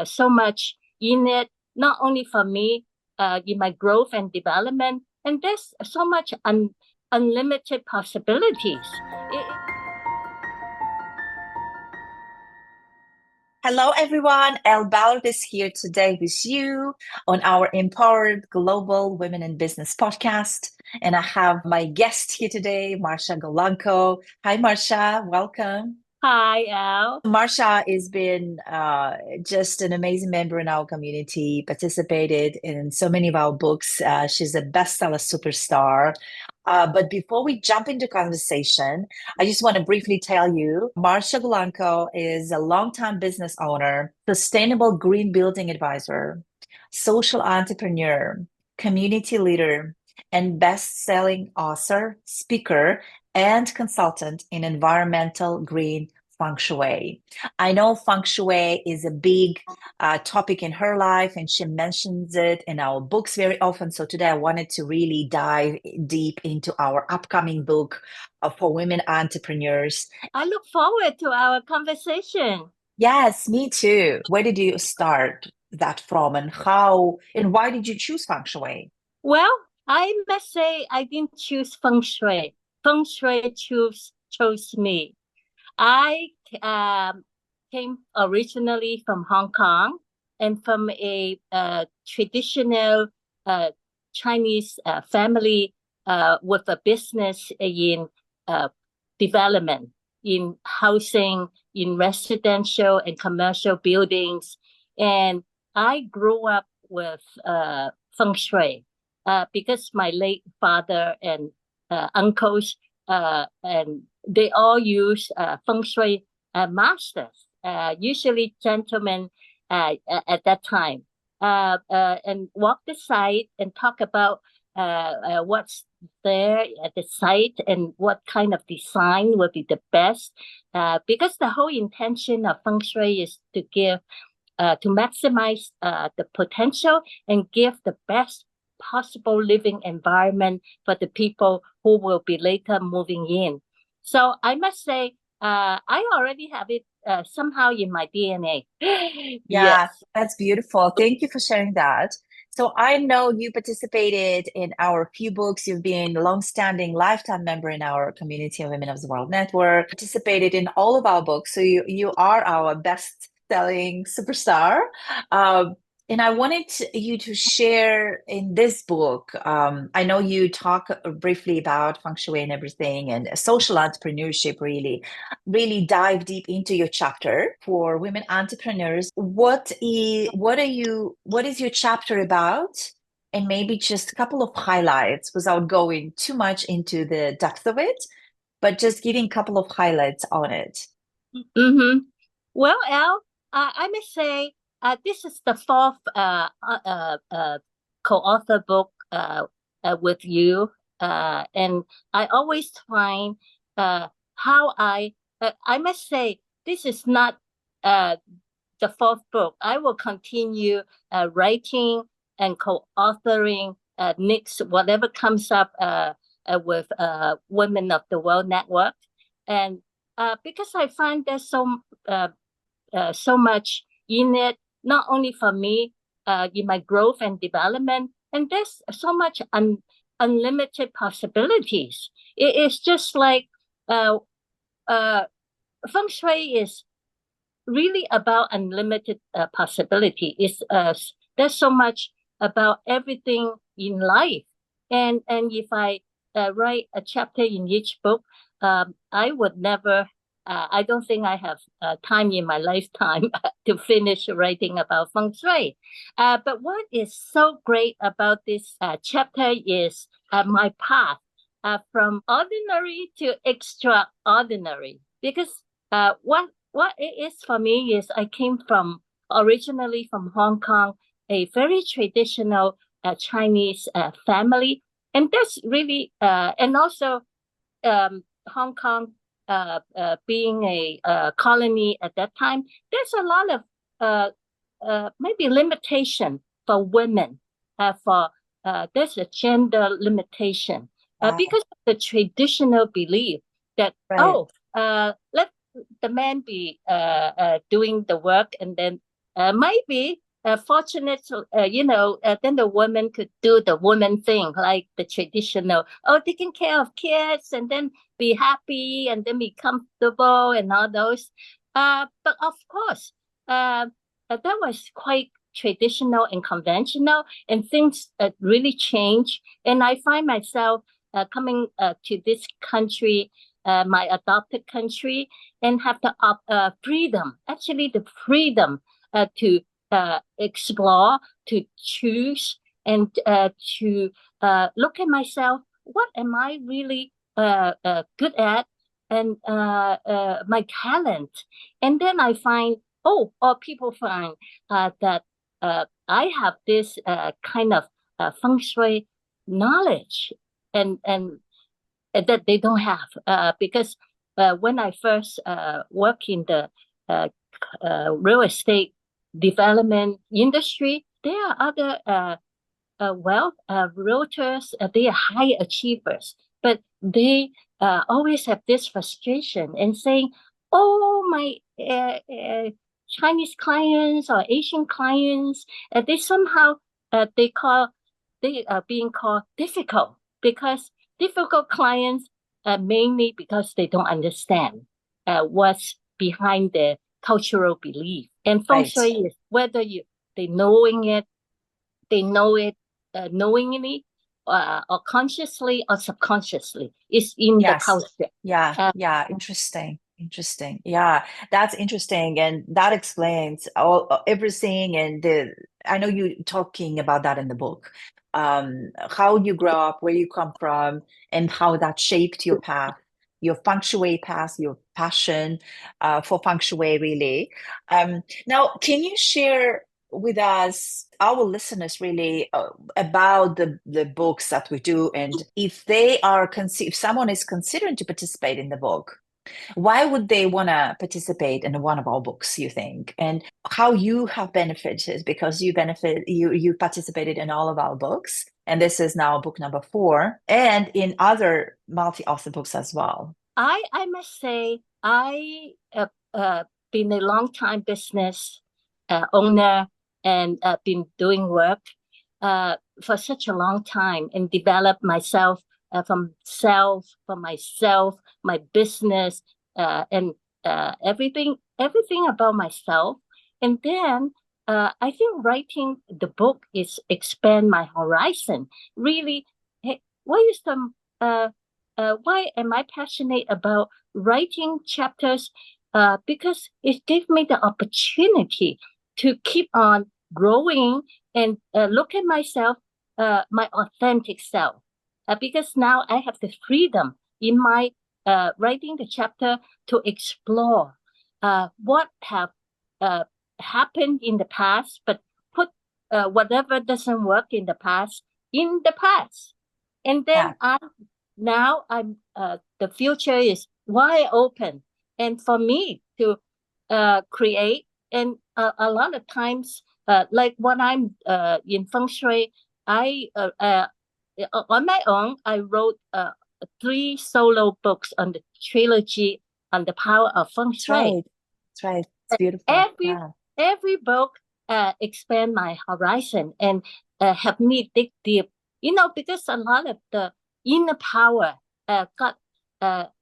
so much in it, not only for me, in my growth and development, and there's so much unlimited possibilities. Hello, everyone. Elle Ballard is here today with you on our Empowered Global Women in Business podcast. And I have my guest here today, Marsha Golangco. Hi, Marsha. Welcome. Hi, Al. Marsha has been just an amazing member in our community, participated in so many of our books. She's a bestseller superstar. But before we jump into conversation, I just want to briefly tell you, Marsha Golangco is a longtime business owner, sustainable green building advisor, social entrepreneur, community leader, and best-selling author, speaker, and consultant in environmental green Feng Shui. I know Feng Shui is a big topic in her life, and she mentions it in our books very often. So today I wanted to really dive deep into our upcoming book for women entrepreneurs. I look forward to our conversation. Yes, me too. Where did you start that from, and how and why did you choose Feng Shui? Well, I must say I didn't choose Feng Shui. Feng Shui chose me. I came originally from Hong Kong and from a traditional Chinese family with a business in development, in housing, in residential and commercial buildings. And I grew up with Feng Shui because my late father and uncles and they all use Feng Shui masters, usually gentlemen at that time, and walk the site and talk about what's there at the site and what kind of design would be the best. Because the whole intention of Feng Shui is to give, to maximize the potential and give the best possible living environment for the people who will be later moving in. So I must say, I already have it somehow in my DNA. Yeah, Yes. that's beautiful. Thank you for sharing that. So I know you participated in our few books. You've been a long-standing lifetime member in our Community of Women of the World Network, participated in all of our books. So you are our best-selling superstar. And I wanted you to share in this book. I know you talk briefly about feng shui and everything and social entrepreneurship, really dive deep into your chapter for women entrepreneurs. What is your chapter about? And maybe just a couple of highlights without going too much into the depth of it, but just giving a couple of highlights on it. Mm-hmm. Well, Al, I must say, this is the fourth co-author book with you, and I always find how I must say, this is not the fourth book. I will continue writing and co-authoring next whatever comes up with Women of the World Network, and because I find there's so much in it, not only for me, in my growth and development, and there's so much unlimited possibilities. It is just like uh, uh, Feng Shui is really about unlimited possibility. There's so much about everything in life, and if I write a chapter in each book, I would never. I don't think I have time in my lifetime to finish writing about feng shui. But what is so great about this chapter is my path from ordinary to extraordinary. Because what it is for me is I came from originally from Hong Kong, a very traditional Chinese family, and that's really and also Hong Kong being a colony at that time, there's a lot of maybe limitation for women. For There's a gender limitation Wow. because of the traditional belief that Right. let the man be doing the work, and then maybe fortunate, then the woman could do the woman thing, like the traditional, oh, taking care of kids and then be happy and then be comfortable and all those. But of course, that was quite traditional and conventional, and things really change. And I find myself coming to this country, my adopted country, and have the freedom, actually the freedom to explore, to choose, and to look at myself. What am I really good at? And my talent. And then I find, oh, or people find that I have this kind of Feng Shui knowledge, and that they don't have, because when I first work in the uh, real estate development industry, there are other realtors. They are high achievers, but they always have this frustration and saying, "Oh, my Chinese clients or Asian clients, they somehow they are being called difficult, because difficult clients mainly because they don't understand what's behind their cultural belief. And feng Right. shui is whether they knowing it, they know it knowingly or consciously or subconsciously. It's in the Yes. culture. Yeah. Uh, Yeah. Interesting. Interesting. Yeah. That's interesting. And that explains everything. And I know you talking about that in the book. How you grow up, where you come from, and how that shaped your path, your feng shui path, your passion for feng shui, really. Now, can you share with us, our listeners, really, about the books that we do, and if they are if someone is considering to participate in the book, why would they want to participate in one of our books, you think, and how you have benefited, because you participated in all of our books, and this is now book number 4, and in other multi-author books as well. I must say I been a long time business owner, and been doing work for such a long time, and developed myself from myself, my business, and everything about myself. And then I think writing the book is expand my horizon. Really, hey, what is the why am I passionate about writing chapters? Because it gave me the opportunity to keep on growing and look at myself, my authentic self. Because now I have the freedom in my writing the chapter to explore what have uh, happened in the past, but put whatever doesn't work in the past. And Yeah. then I'm the future is wide open, and for me to create. And a lot of times, like when I'm in feng shui, I on my own I wrote 3 solo books on the trilogy on the power of feng That's shui. right. That's right. It's beautiful. every Yeah. every book expand my horizon and help me dig deep, because a lot of the inner power got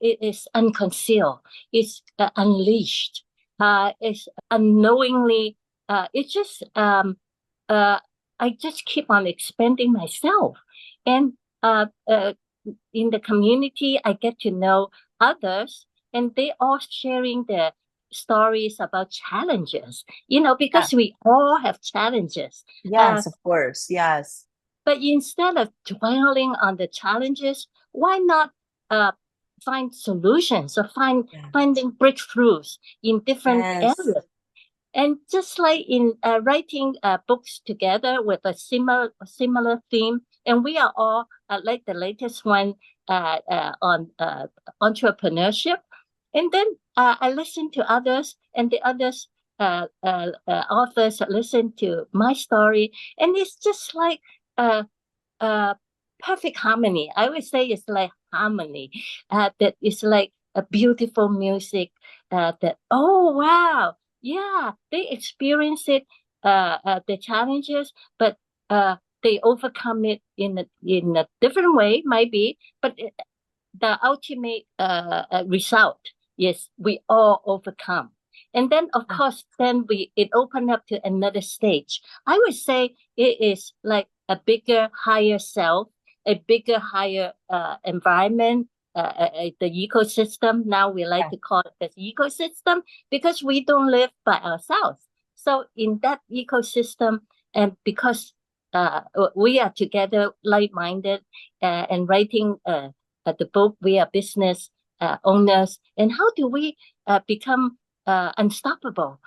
it is unconcealed, it's unleashed, it's unknowingly, it just uh I just keep on expanding myself. And in the community I get to know others, and they all sharing their stories about challenges, Yeah. because we all have challenges. Uh, Yes, of course. Yes. but instead of dwelling on the challenges, why not uh, find solutions or Yeah. finding breakthroughs in different Yes. areas? And just like in writing books together with a similar theme, and we are all like the latest one on entrepreneurship. And then I listen to others, and the others authors listen to my story, and it's just like uh, uh, perfect harmony. I would say it's like harmony. That is like a beautiful music. That, oh wow, yeah, they experience it, the challenges, but they overcome it in a different way, might be, but the ultimate result is we all overcome. And then, of Yeah. course, then it opened up to another stage. I would say it is like a bigger, higher self, a bigger, higher environment, the ecosystem. Now we like Yeah. to call it the ecosystem because we don't live by ourselves. So in that ecosystem, and because we are together, like-minded, and writing the book, we are business owners. And how do we become unstoppable?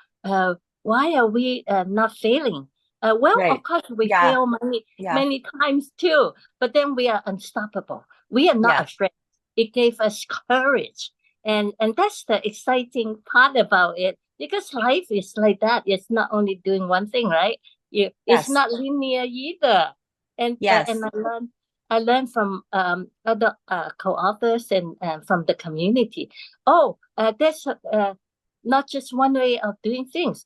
Why are we not failing? Well, of Right. course, we Yeah. fail many, Yeah. many times too, but then we are unstoppable. We are not Yeah. afraid. It gave us courage. And that's the exciting part about it because life is like that. It's not only doing one thing, right? It's Yes. not linear either. And Yes. I learned from other co-authors and from the community. Oh, there's not just one way of doing things.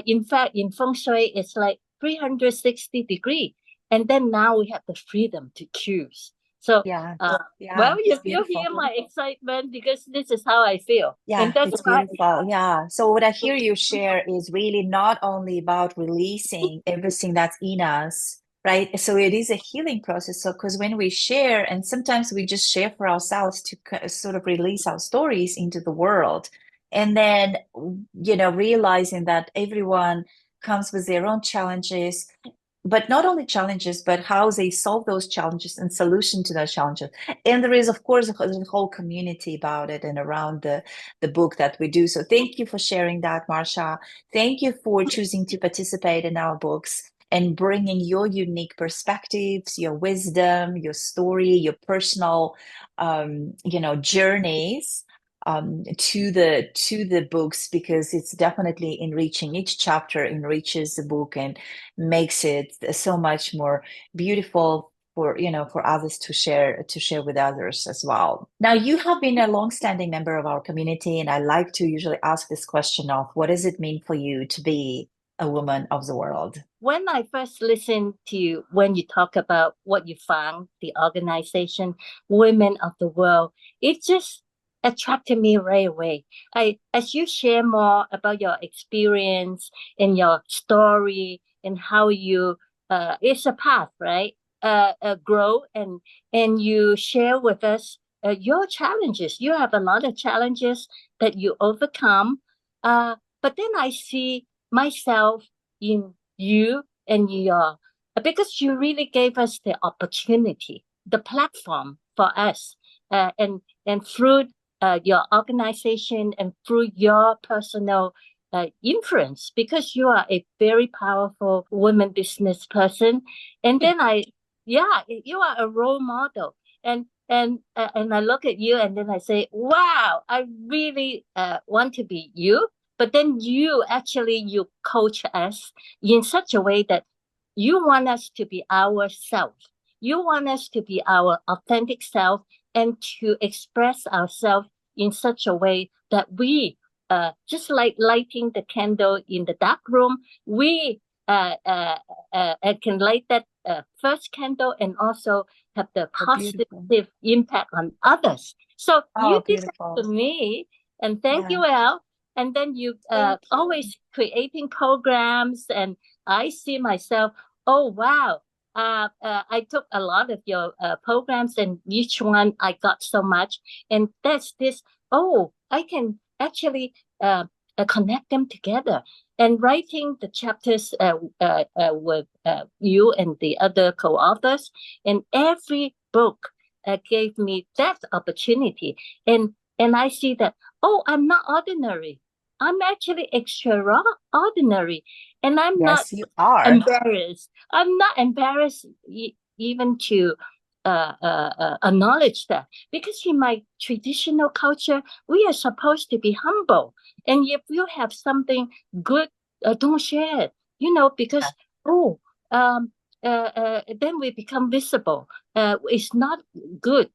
In fact, in Feng Shui, it's like 360 degree. And then now we have the freedom to choose. So, Yeah. uh, Yeah. well, It's you beautiful. hear my excitement because this is how I feel. And Yeah, that's it's why. beautiful. Yeah. So what I hear you share is really not only about releasing everything that's in us, right? So it is a healing process. So because when we share, and sometimes we just share for ourselves to sort of release our stories into the world, and then realizing that everyone comes with their own challenges, but not only challenges, but how they solve those challenges and solution to those challenges. And there is, of course, a whole community about it and around the book that we do. So thank you for sharing that, Marsha. Thank you for choosing to participate in our books and bringing your unique perspectives, your wisdom, your story, your personal, journeys to the books, because it's definitely enriching. Each chapter enriches the book and makes it so much more beautiful for others to share with others as well. Now, you have been a long-standing member of our community, and I like to usually ask this question of what does it mean for you to be a woman of the world? When I first listened to you, when you talk about what you found, the organization, Women of the World, it just attracted me right away. As you share more about your experience and your story and how you, it's a path, right? Grow and you share with us your challenges. You have a lot of challenges that you overcome. But then I see myself in you and your because you really gave us the opportunity, the platform for us, and through your organization and through your personal influence, because you are a very powerful woman business person, and then yeah, you are a role model, and I look at you and then I say, wow, I really want to be you. But then you coach us in such a way that you want us to be ourselves. You want us to be our authentic self and to express ourselves in such a way that we, just like lighting the candle in the dark room, we can light that first candle and also have the Oh, beautiful. positive impact on others. So you Oh, did that to beautiful. me, and thank Yeah. you, El. And then you Thank you. always creating programs, and I see myself, oh wow, I took a lot of your programs, and each one I got so much, and that's this. Oh, I can actually connect them together, and writing the chapters with you and the other co-authors, and every book gave me that opportunity, and I see that, oh, I'm not ordinary. I'm actually extraordinary, and I'm not Yes, you are. embarrassed. I'm not embarrassed even to acknowledge that, because in my traditional culture, we are supposed to be humble. And if you have something good, don't share it, Yeah. because, oh, then we become visible. It's not good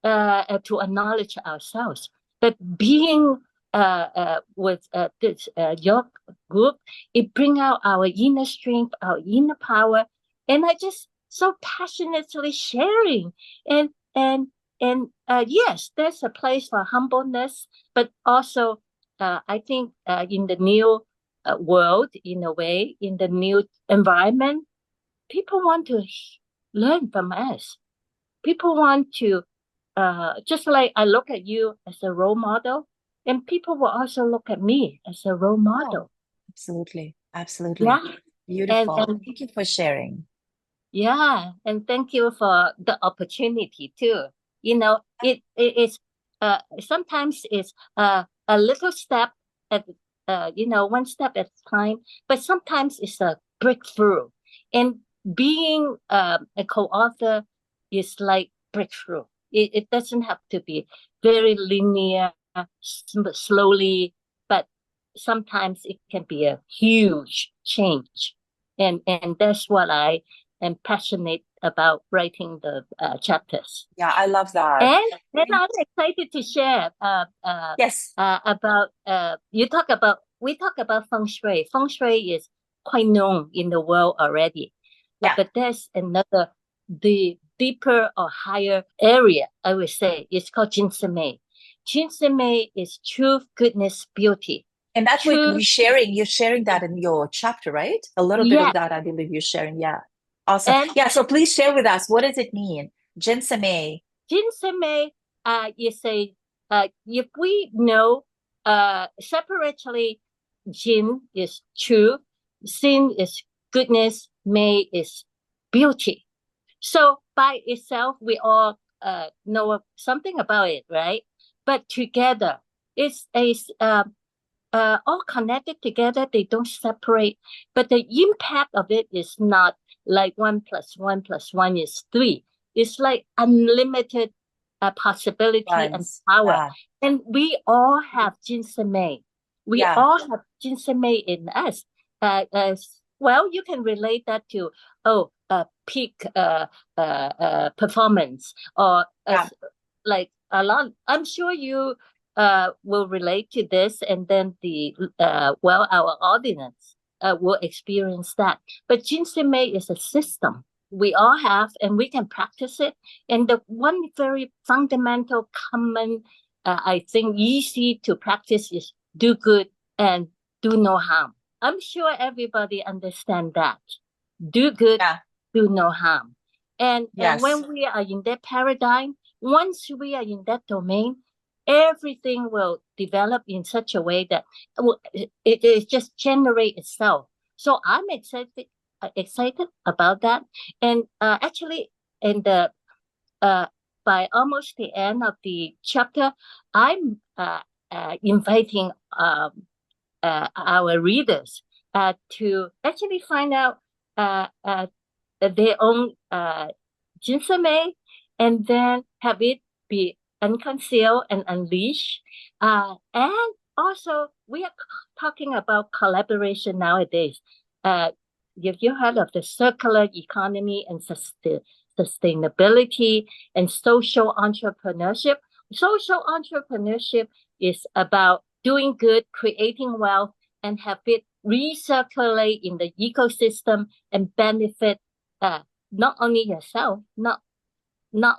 to acknowledge ourselves. But being with this your group, it bring out our inner strength, our inner power, and I just so passionately sharing. And and yes, there's a place for humbleness, but also I think in the new world, in a way, in the new environment, people want to learn from us. People want to, just like I look at you as a role model, and people will also look at me as a role Oh, model. absolutely. Absolutely. Yeah. And Beautiful. and Thank you for sharing. yeah, and thank you for the opportunity too. It is sometimes it's a little step at one step at a time, but sometimes it's a breakthrough. And being a co-author is like breakthrough. It doesn't have to be very linear, slowly, but sometimes it can be a huge change. And that's what I am passionate about writing the chapters. Yeah, I love that. And then Thank- I'm excited to share Yes. about we talk about feng shui. Feng shui is quite known in the world already, Yeah. but there's another the deeper or higher area. I would say it's called jinsei. Jinsei is truth, goodness, beauty. And that's what Truth, you're sharing that in your chapter, right? A little bit of yes, that, I believe you're sharing. Yeah. Awesome. and Yeah. So please share with us, what does it mean? Ginseng. Jinsei is a if we know separately, Jin is truth, Sin is goodness, Mei is beauty. So by itself, we all know something about it, right? But together, it's a all connected together. They don't separate, but the impact of it is not like one plus one plus one is three. It's like unlimited possibility and Ones. power. Yeah. And we all have ginseng. We Yeah. all have ginseng in us. Well, you can relate that to peak performance or Yeah. like a lot. I'm sure you will relate to this, and then our audience will experience that. But ginseng is a system we all have, and we can practice it. And the one very fundamental, common, I think, easy to practice is do good and do no harm. I'm sure everybody understand that. Do good, Yeah. do no harm. And Yes. when we are in that paradigm, once we are in that domain, everything will develop in such a way that it just generate itself. So I'm excited about that. And actually, in the by almost the end of the chapter, I'm inviting our readers to actually find out their own ginseng, and then have it be unconcealed and unleashed. And also, we are talking about collaboration nowadays. Uh, if you heard of the circular economy and sustainability and social entrepreneurship is about doing good, creating wealth, and have it recirculate in the ecosystem and benefit uh, not only yourself, not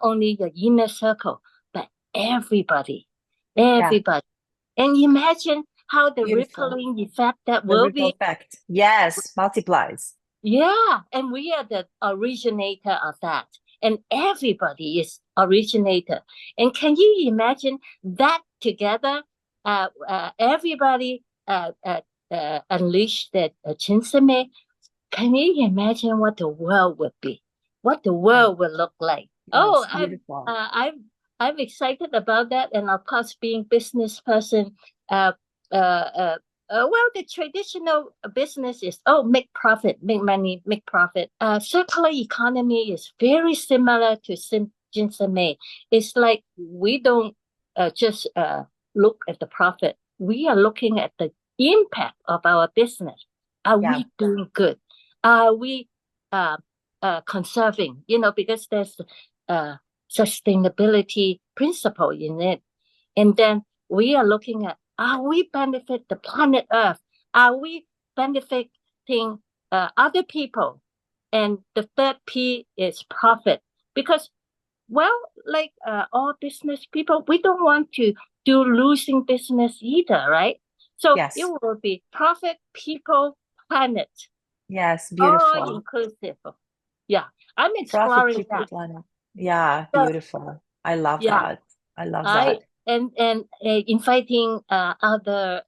only your inner circle, but everybody, Yeah. everybody. And imagine how the Beautiful. rippling effect that The will ripple be. effect. Yes. Multiplies. Yeah, and we are the originator of that. And everybody is originator. And can you imagine that together? Everybody unleash that chinsame. Can you imagine what the world would be? What the Oh, world would look like? Oh, yes. Beautiful. I'm excited about that, and of course, being business person, uh, uh, uh, well, the traditional business is make profit, make money, make profit. Circular economy is very similar to ginseng. It's like we don't just look at the profit. We are looking at the impact of our business. Are Yeah. we doing good? Are we uh, conserving? Because there's sustainability principle in it. And then we are looking at Are we benefit the planet Earth? Are we benefiting other people? And the third P is profit. Because, well, like all business people, we don't want to do losing business either, right? So it Yes. will be profit, people, planet, Yes. all Beautiful. inclusive. Yeah, I'm Profit exploring people that. planet. Yeah. So Beautiful. I love yeah, that. I love I that. and inviting other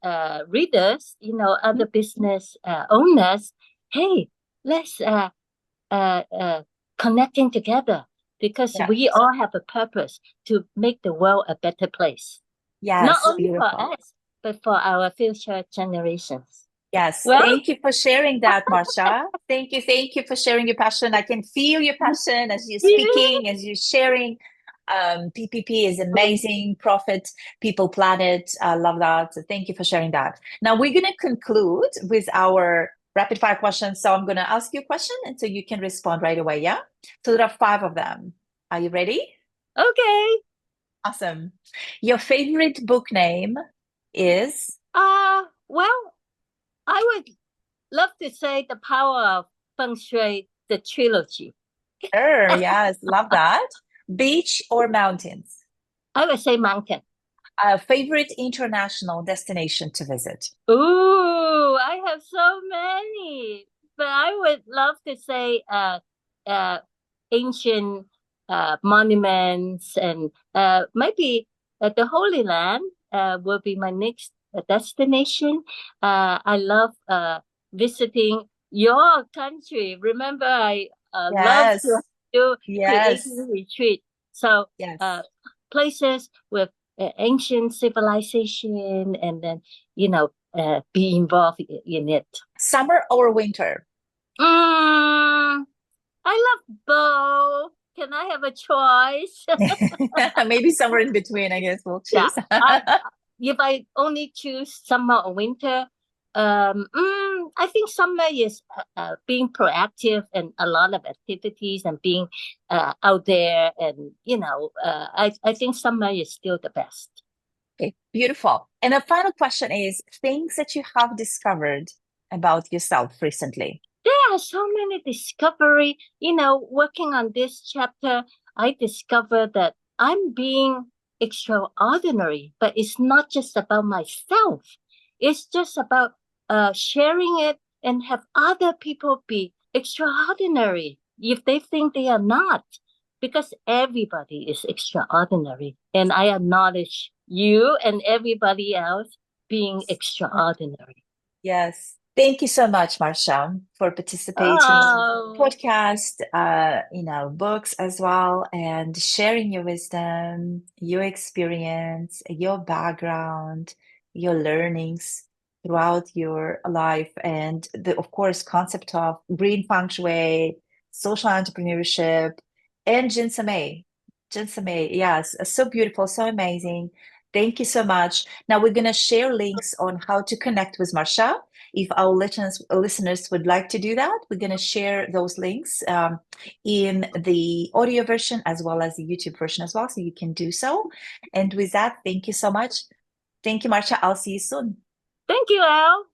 readers, Mhm. other business owners. Hey, let's uh, uh, connecting together because Yeah. we all have a purpose to make the world a better place, not Yes. only for Beautiful. us but for our future generations. Yes, Well, thank you for sharing that, Marsha. Thank you for sharing your passion. I can feel your passion as you're yeah. speaking, as you're sharing. PPP is amazing. Profit, people, planet. I love that. So thank you for sharing that. Now we're going to conclude with our rapid fire questions. So I'm going to ask you a question, and so you can respond right away. Yeah. So there are five of them. Are you ready? Okay. Awesome. Your favorite book name is? Well, I would love to say the power of Feng Shui, the trilogy. Sure, yes, love that. Beach or mountains? I would say mountain. Favorite international destination to visit? Ooh, I have so many, but I would love to say uh ancient monuments and maybe the Holy Land will be my next destination. I love visiting your country. Remember, I love to Yes, do yes, creating retreat. So yes. places with ancient civilization and then be involved in it. Summer or winter? I love both. Can I have a choice? Maybe somewhere in between, I guess we'll Yeah, choose. I if I only choose summer or winter, I think summer is being proactive and a lot of activities and being out there and I think summer is still the best. Okay, beautiful. And the final question is things that you have discovered about yourself recently. There are so many discovery. Working on this chapter, I discovered that I'm being extraordinary, but it's not just about myself. It's just about sharing it and have other people be extraordinary if they think they are not, because everybody is extraordinary, and I acknowledge you and everybody else being extraordinary. Yes. Thank you so much, Marsha, for participating Oh. podcast, books as well, and sharing your wisdom, your experience, your background, your learnings throughout your life, and the, of course, concept of green feng shui, social entrepreneurship, and ginseng. Ginseng, yes, so beautiful, so amazing. Thank you so much. Now we're going to share links on how to connect with Marsha. If our listeners would like to do that, we're going to share those links in the audio version as well as the YouTube version as well, so you can do so. And with that, thank you so much. Thank you, Marsha. I'll see you soon. Thank you, Al.